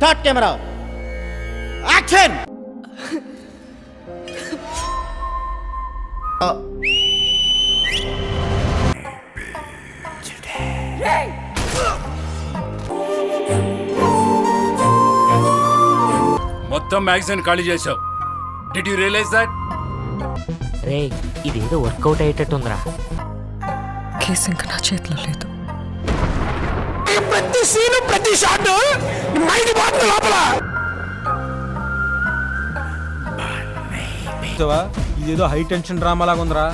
Start camera action. మొత్తం magazine ఖాళీ చేసావు. Did you realise that? రే ఇదేదో వర్కౌట్ అయ్యేటట్టుందిరా. కేసు ఇంకా నా చేతిలో లేదు. ప్రతి సీను ప్రతి షాట్ మైండ్ బాగుంది లోపల. ఇదేదో హై టెన్షన్ డ్రామా లాగా ఉందిరా.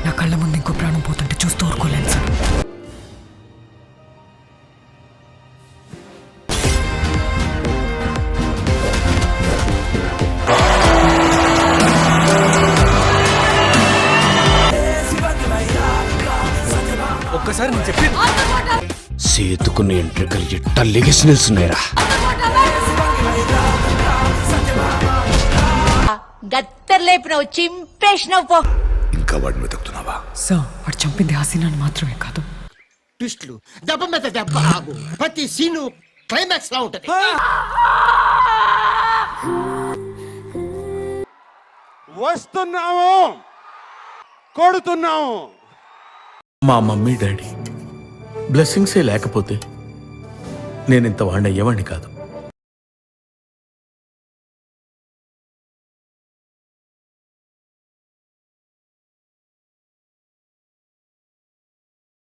నా కళ్ళ ముందు ఇంకో ప్రాణం పోతుంటే చూస్తూ ఊరుకోలేను సార్. ఒక్కసారి నేను చెప్పి సేతుకున్న ఎంట్రికలు ఎట్ట లెగిసి నిల్చున్నాయిరా. గత్తర్లేపినవు చింపేసినవు పో. ఇంకా వాడిని వెతుకుతున్నావా? సార్ వాడు చంపింది హసీనాని మాత్రమే కాదు. ట్విస్టులు దెబ్బ మీద దెబ్బ ఆగు. ప్రతి సీను క్లైమాక్స్ లా ఉంటది. వస్తున్నాము, కొడుతున్నాము. మా మమ్మీ డాడీ బ్లెస్సింగ్సే లేకపోతే నేను ఇంత వాడిని అయ్యేవాడిని కాదు.